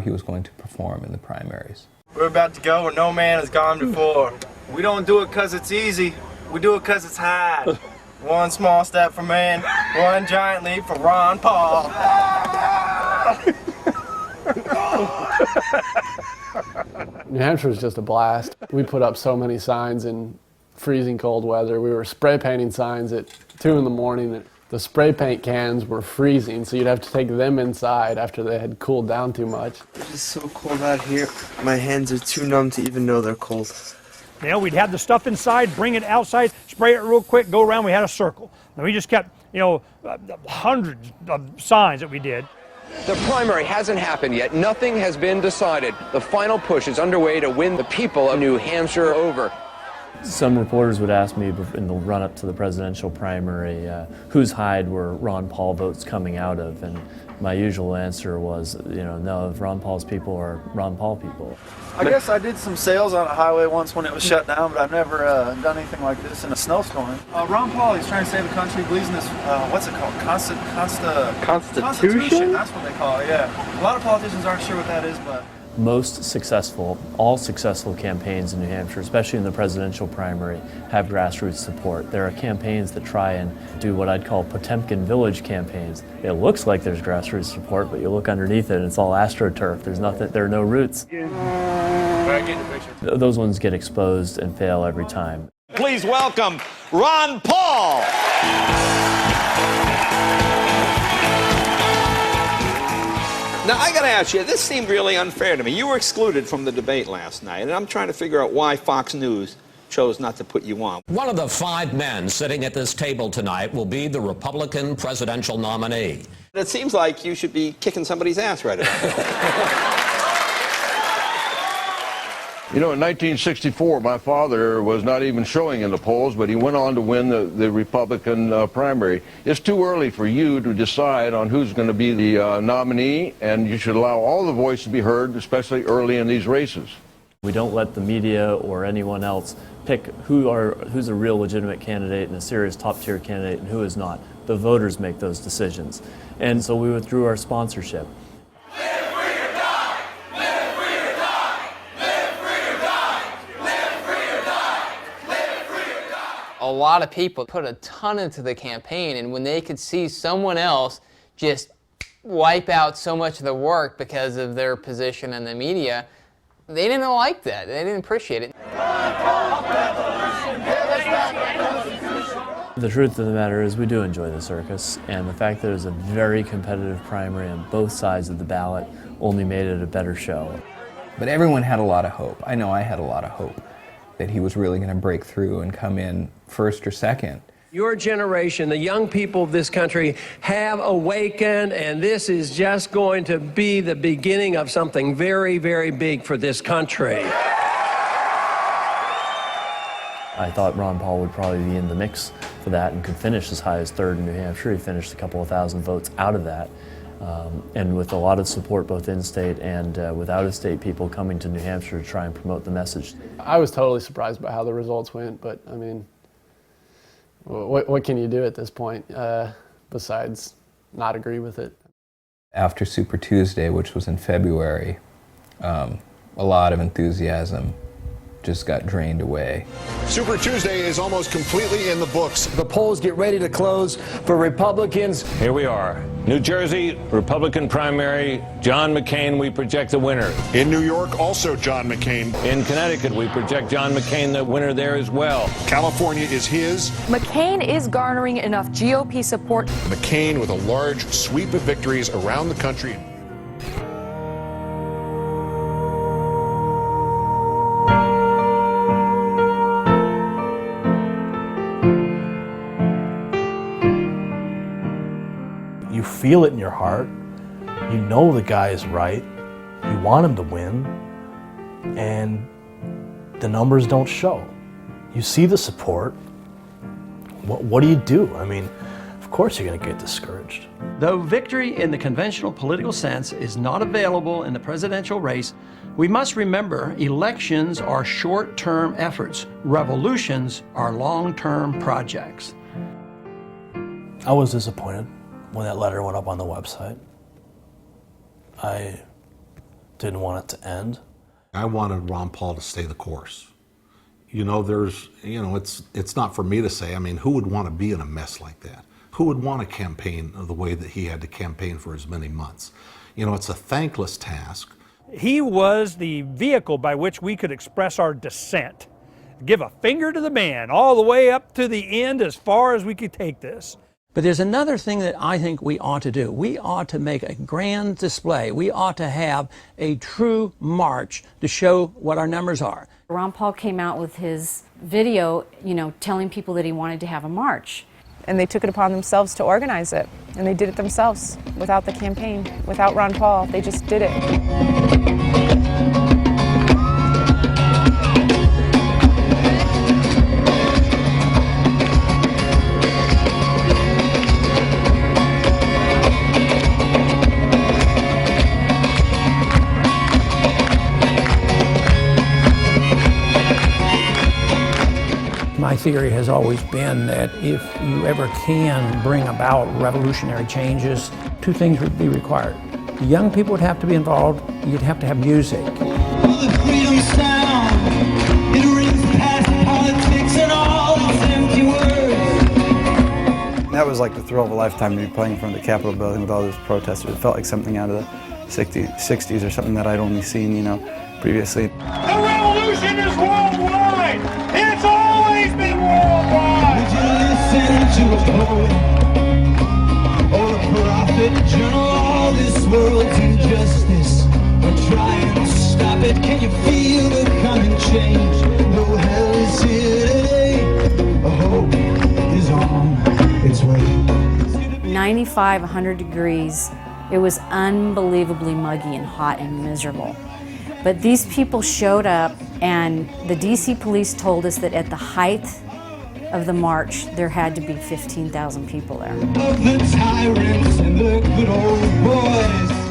he was going to perform in the primaries. We're about to go where no man has gone before. We don't do it because it's easy. We do it because it's hard. One small step for man, one giant leap for Ron Paul. New Hampshire was just a blast. We put up so many signs in freezing cold weather. We were spray painting signs at 2 in the morning. The spray paint cans were freezing, so you'd have to take them inside after they had cooled down too much. It's so cold out here. My hands are too numb to even know they're cold. You know, we'd have the stuff inside, bring it outside, spray it real quick, go around. We had a circle. And we just kept, hundreds of signs that we did. The primary hasn't happened yet. Nothing has been decided. The final push is underway to win the people of New Hampshire over. Some reporters would ask me in the run-up to the presidential primary, whose hide were Ron Paul votes coming out of, and my usual answer was, no, Ron Paul's people are Ron Paul people. I guess I did some sales on a highway once when it was shut down, but I've never done anything like this in a snowstorm. Ron Paul, he's trying to save the country, believes in this, what's it called, Constitution? That's what they call it, yeah. A lot of politicians aren't sure what that is, but... Most successful, all successful campaigns in New Hampshire, especially in the presidential primary, have grassroots support. There are campaigns that try and do what I'd call Potemkin Village campaigns. It looks like there's grassroots support, but you look underneath it and it's all AstroTurf. There are no roots. Those ones get exposed and fail every time. Please welcome Ron Paul. Now, I got to ask you, this seemed really unfair to me. You were excluded from the debate last night, and I'm trying to figure out why Fox News chose not to put you on. One of the 5 men sitting at this table tonight will be the Republican presidential nominee. It seems like you should be kicking somebody's ass right about now. In 1964, my father was not even showing in the polls, but he went on to win the Republican primary. It's too early for you to decide on who's going to be the nominee, and you should allow all the voice to be heard, especially early in these races. We don't let the media or anyone else pick who's a real legitimate candidate and a serious top-tier candidate and who is not. The voters make those decisions. And so we withdrew our sponsorship. A lot of people put a ton into the campaign, and when they could see someone else just wipe out so much of the work because of their position in the media, they didn't like that. They didn't appreciate it. The truth of the matter is we do enjoy the circus, and the fact that it was a very competitive primary on both sides of the ballot only made it a better show. But everyone had a lot of hope. I know I had a lot of hope that he was really going to break through and come in first or second. Your generation, the young people of this country, have awakened, and this is just going to be the beginning of something very, very big for this country. I thought Ron Paul would probably be in the mix for that and could finish as high as 3rd in New Hampshire. He finished a couple of thousand votes out of that. And with a lot of support both in-state and with out-of-state people coming to New Hampshire to try and promote the message. I was totally surprised by how the results went, but I mean, what can you do at this point besides not agree with it? After Super Tuesday, which was in February, a lot of enthusiasm just got drained away. Super Tuesday is almost completely in the books. The polls get ready to close for Republicans. Here we are. New Jersey, Republican primary, John McCain, we project the winner. In New York, also John McCain. In Connecticut, we project John McCain the winner there as well. California is his. McCain is garnering enough GOP support. McCain with a large sweep of victories around the country. You feel it in your heart. You know the guy is right. You want him to win. And the numbers don't show. You see the support. What do you do? I mean, of course you're going to get discouraged. Though victory in the conventional political sense is not available in the presidential race, we must remember elections are short-term efforts. Revolutions are long-term projects. I was disappointed when that letter went up on the website. I didn't want it to end. I wanted Ron Paul to stay the course. You know, it's not for me to say. I mean, who would want to be in a mess like that? Who would want to campaign the way that he had to campaign for as many months? You know, it's a thankless task. He was the vehicle by which we could express our dissent. Give a finger to the man all the way up to the end as far as we could take this. But there's another thing that I think we ought to do. We ought to make a grand display. We ought to have a true march to show what our numbers are. Ron Paul came out with his video, telling people that he wanted to have a march. And they took it upon themselves to organize it. And they did it themselves, without the campaign, without Ron Paul. They just did it. My theory has always been that if you ever can bring about revolutionary changes, two things would be required. The young people would have to be involved, you'd have to have music. The freedom sound, it rings past politics and all its empty words. That was like the thrill of a lifetime to be playing in front of the Capitol building with all those protesters. It felt like something out of the 60s or something that I'd only seen, previously. The revolution is worldwide! It's always been worldwide! Would you listen to a poet or a prophet? Journal all this world's injustice or try and stop it. Can you feel the coming change? No hell is here today. Hope is on its way. 95, 100 degrees. It was unbelievably muggy and hot and miserable. But these people showed up, and the DC police told us that at the height of the march, there had to be 15,000 people there.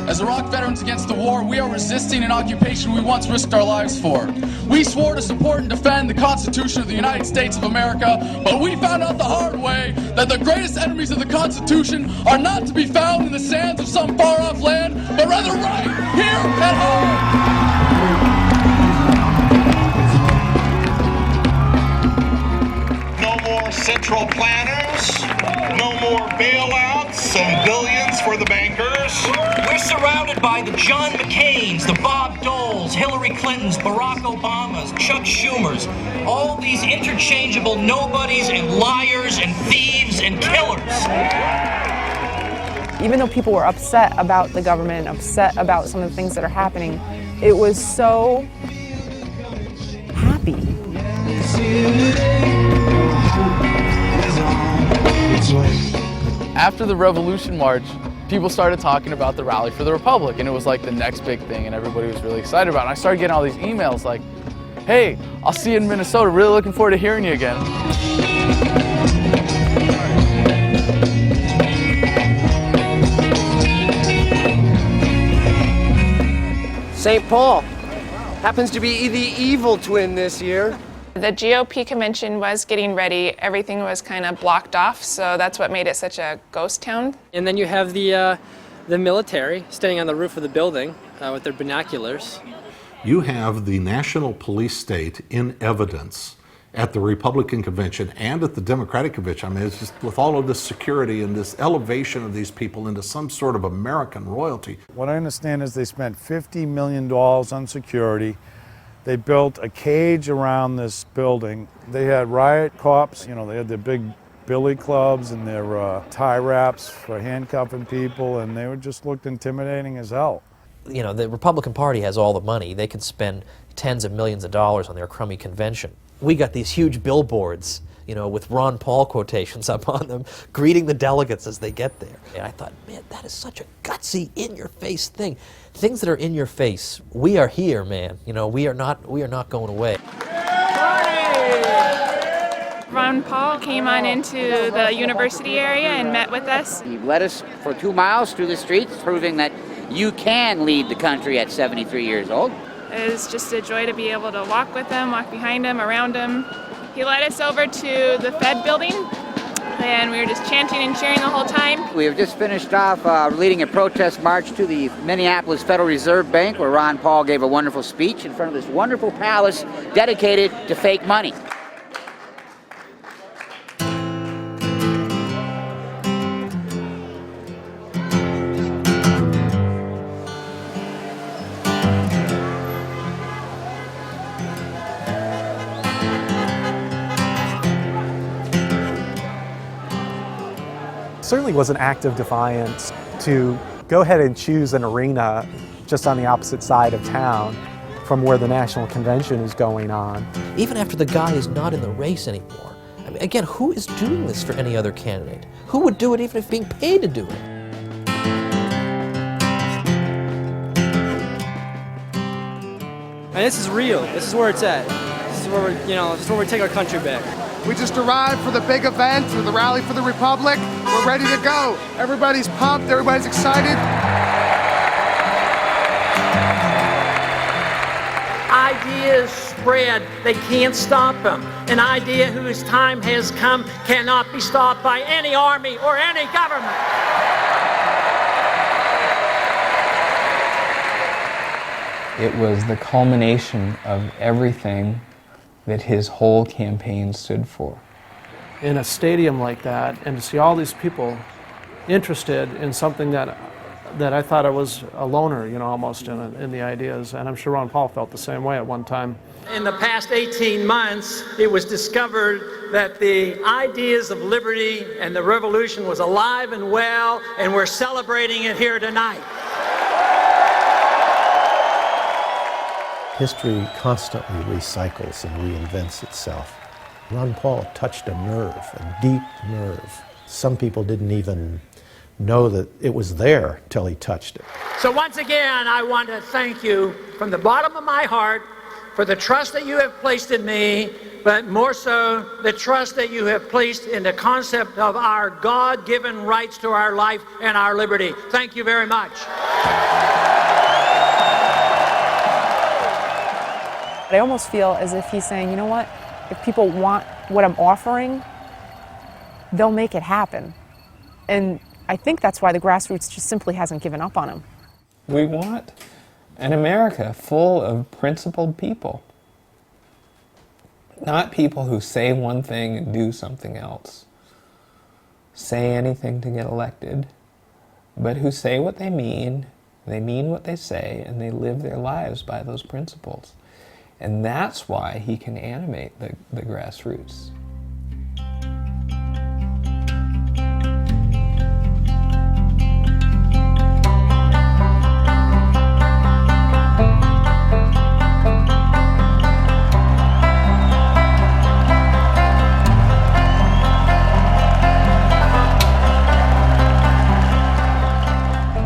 As Iraq Veterans Against the War, we are resisting an occupation we once risked our lives for. We swore to support and defend the Constitution of the United States of America, but we found out the hard way that the greatest enemies of the Constitution are not to be found in the sands of some far-off land, but rather right here at home. No more central planners, no more bailouts and billions for the bankers. We're surrounded by the John McCains, the Bob Doles, Hillary Clintons, Barack Obamas, Chuck Schumers, all these interchangeable nobodies and liars and thieves and killers. Even though people were upset about the government, upset about some of the things that are happening, it was so happy. After the Revolution March, people started talking about the Rally for the Republic, and it was like the next big thing, and everybody was really excited about it. And I started getting all these emails like, hey, I'll see you in Minnesota, really looking forward to hearing you again. St. Paul happens to be the evil twin this year. The GOP convention was getting ready. Everything was kind of blocked off, so that's what made it such a ghost town. And then you have the military standing on the roof of the building with their binoculars. You have the national police state in evidence at the Republican convention and at the Democratic convention. I mean, it's just with all of this security and this elevation of these people into some sort of American royalty. What I understand is they spent $50 million on security. They built a cage around this building. They had riot cops, you know, they had their big billy clubs and their tie wraps for handcuffing people, and they just looked intimidating as hell. You know, the Republican Party has all the money. They could spend tens of millions of dollars on their crummy convention. We got these huge billboards, you know, with Ron Paul quotations up on them, greeting the delegates as they get there. And I thought, man, that is such a gutsy, in-your-face thing. Things that are in your face, we are here, man. You know, we are not going away. Ron Paul came on into the university area and met with us. He led us for 2 miles through the streets, proving that you can lead the country at 73 years old. It was just a joy to be able to walk with him, walk behind him, around him. He led us over to the Fed building, and we were just chanting and cheering the whole time. We have just finished off leading a protest march to the Minneapolis Federal Reserve Bank, where Ron Paul gave a wonderful speech in front of this wonderful palace dedicated to fake money. Certainly was an act of defiance to go ahead and choose an arena just on the opposite side of town from where the national convention is going on. Even after the guy is not in the race anymore. I mean, again, who is doing this for any other candidate? Who would do it even if being paid to do it? And this is real. This is where it's at. This is where this is where we take our country back. We just arrived for the big event, for the Rally for the Republic. We're ready to go. Everybody's pumped, everybody's excited. Ideas spread, they can't stop them. An idea whose time has come cannot be stopped by any army or any government. It was the culmination of everything that his whole campaign stood for. In a stadium like that, and to see all these people interested in something that I thought I was a loner, you know, almost in the ideas, and I'm sure Ron Paul felt the same way at one time. In the past 18 months, it was discovered that the ideas of liberty and the revolution was alive and well, and we're celebrating it here tonight. History constantly recycles and reinvents itself. Ron Paul touched a nerve, a deep nerve. Some people didn't even know that it was there till he touched it. So once again, I want to thank you from the bottom of my heart for the trust that you have placed in me, but more so the trust that you have placed in the concept of our God-given rights to our life and our liberty. Thank you very much. I almost feel as if he's saying, you know what, if people want what I'm offering, they'll make it happen. And I think that's why the grassroots just simply hasn't given up on him. We want an America full of principled people. Not people who say one thing and do something else. Say anything to get elected, but who say what they mean what they say, and they live their lives by those principles. And that's why he can animate the grassroots.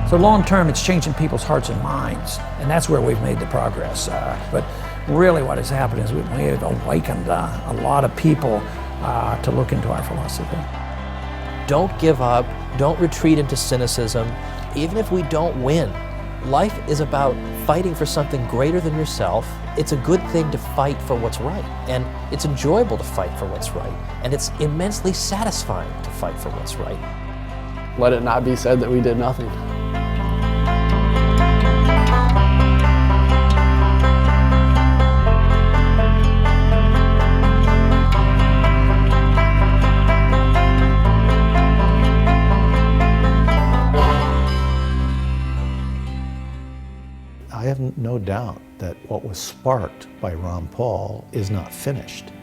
So long term, it's changing people's hearts and minds, and that's where we've made the progress. But really what has happened is we have awakened a lot of people to look into our philosophy. Don't give up, don't retreat into cynicism. Even if we don't win, life is about fighting for something greater than yourself. It's a good thing to fight for what's right, and it's enjoyable to fight for what's right, and it's immensely satisfying to fight for what's right. Let it not be said that we did nothing. no doubt that what was sparked by Ron Paul is not finished.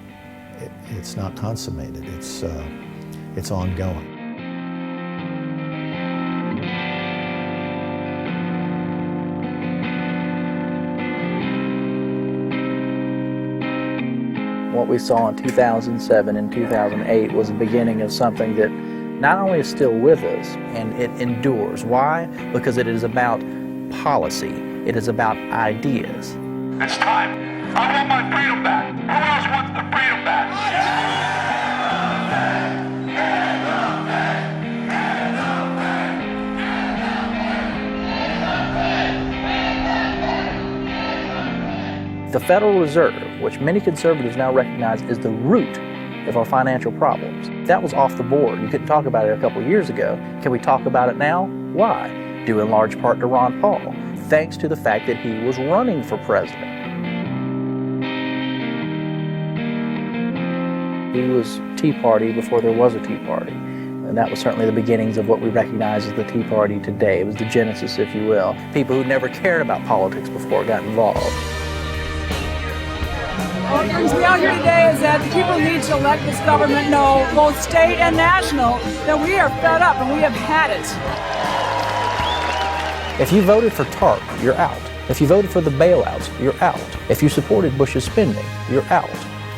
It's not consummated. It's ongoing. What we saw in 2007 and 2008 was the beginning of something that not only is still with us, and it endures. Why? Because it is about policy. It is about ideas. It's time. I want my freedom back. Who else wants the freedom back? The Federal Reserve, which many conservatives now recognize is the root of our financial problems, that was off the board. You couldn't talk about it a couple of years ago. Can we talk about it now? Why? Due in large part to Ron Paul, thanks to the fact that he was running for president. He was Tea Party before there was a Tea Party. And that was certainly the beginnings of what we recognize as the Tea Party today. It was the genesis, if you will. People who never cared about politics before got involved. What brings me out here today is that the people need to let this government know, both state and national, that we are fed up and we have had it. If you voted for TARP, you're out. If you voted for the bailouts, you're out. If you supported Bush's spending, you're out.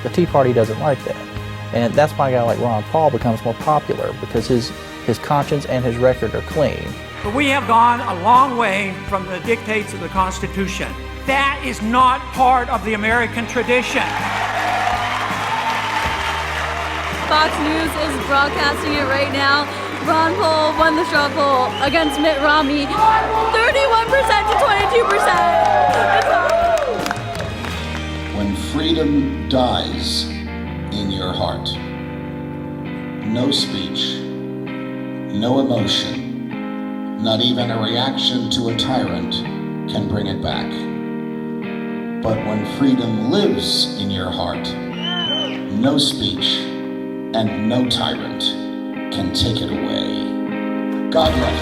The Tea Party doesn't like that. And that's why a guy like Ron Paul becomes more popular, because his conscience and his record are clean. But we have gone a long way from the dictates of the Constitution. That is not part of the American tradition. Fox News is broadcasting it right now. Ron Paul won the straw poll against Mitt Romney, 31% to 22%. When freedom dies in your heart, no speech, no emotion, not even a reaction to a tyrant can bring it back. But when freedom lives in your heart, no speech and no tyrant can take it away. God love you.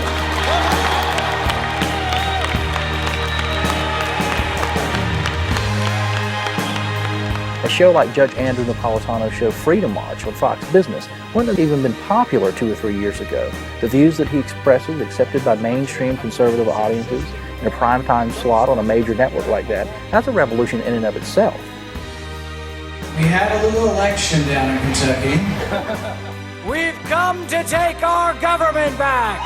A show like Judge Andrew Napolitano's show Freedom March on Fox Business wouldn't have even been popular 2 or 3 years ago. The views that he expresses, accepted by mainstream conservative audiences, in a primetime slot on a major network like that, that's a revolution in and of itself. We had a little election down in Kentucky. We've come to take our government back.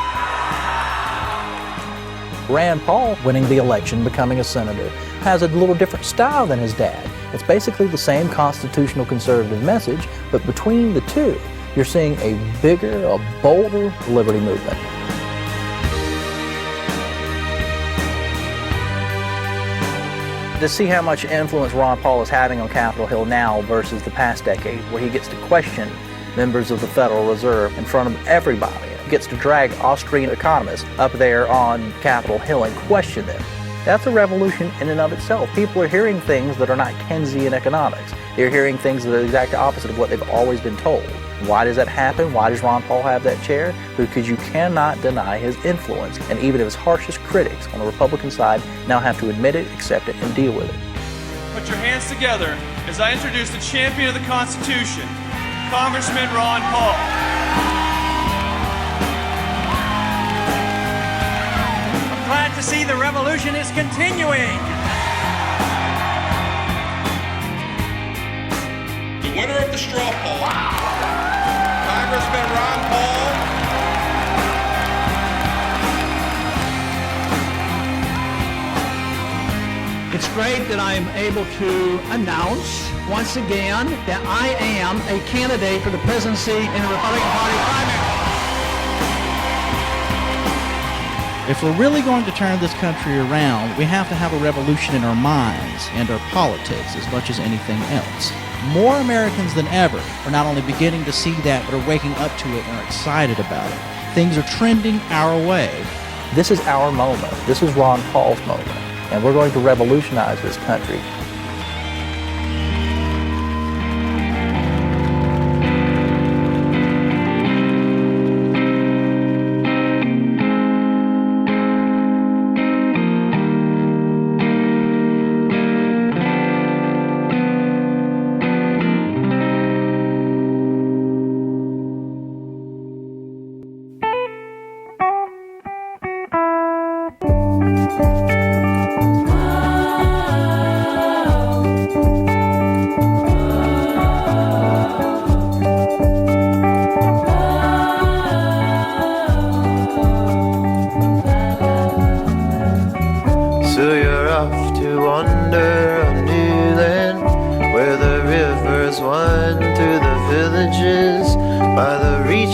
Rand Paul winning the election, becoming a senator, has a little different style than his dad. It's basically the same constitutional conservative message, but between the two, you're seeing a bigger, a bolder liberty movement. To see how much influence Ron Paul is having on Capitol Hill now versus the past decade, where he gets to question members of the Federal Reserve in front of everybody, gets to drag Austrian economists up there on Capitol Hill and question them. That's a revolution in and of itself. People are hearing things that are not Keynesian economics. They're hearing things that are the exact opposite of what they've always been told. Why does that happen? Why does Ron Paul have that chair? Because you cannot deny his influence, and even his harshest critics on the Republican side now have to admit it, accept it, and deal with it. Put your hands together as I introduce the champion of the Constitution, Congressman Ron Paul. I'm glad to see the revolution is continuing. The winner of the straw poll, Congressman Ron Paul. It's great that I'm able to announce once again that I am a candidate for the presidency in the Republican Party primary. If we're really going to turn this country around, we have to have a revolution in our minds and our politics as much as anything else. More Americans than ever are not only beginning to see that, but are waking up to it and are excited about it. Things are trending our way. This is our moment. This is Ron Paul's moment. And we're going to revolutionize this country.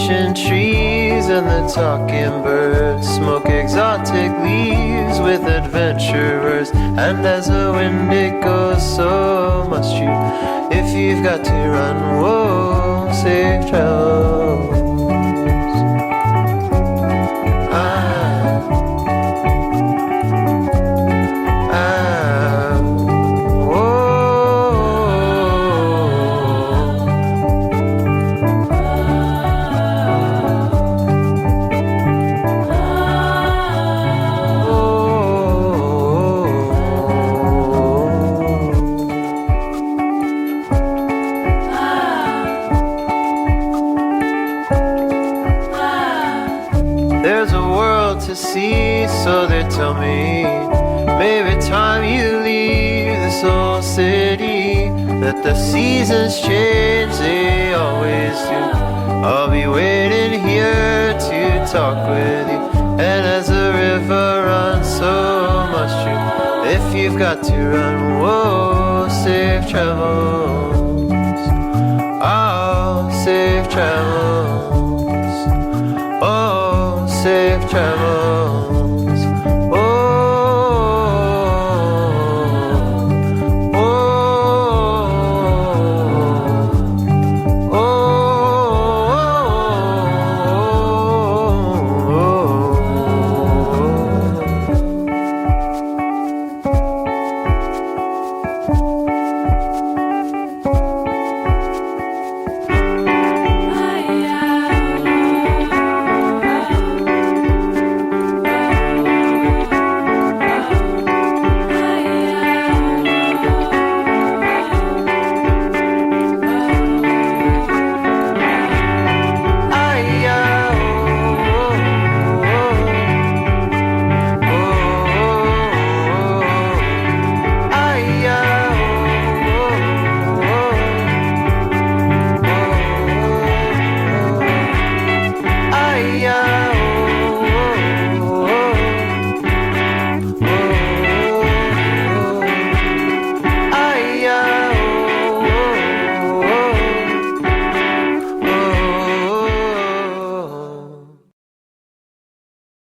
ancient trees and the talking birds smoke exotic leaves with adventurers. And as the wind it goes, so must you. If you've got to run, whoa, safe travels. So they tell me, maybe time you leave this old city, that the seasons change, they always do. I'll be waiting here to talk with you, and as the river runs, so much true. If you've got to run, whoa, safe travels. Oh, safe travels. Oh, safe travels.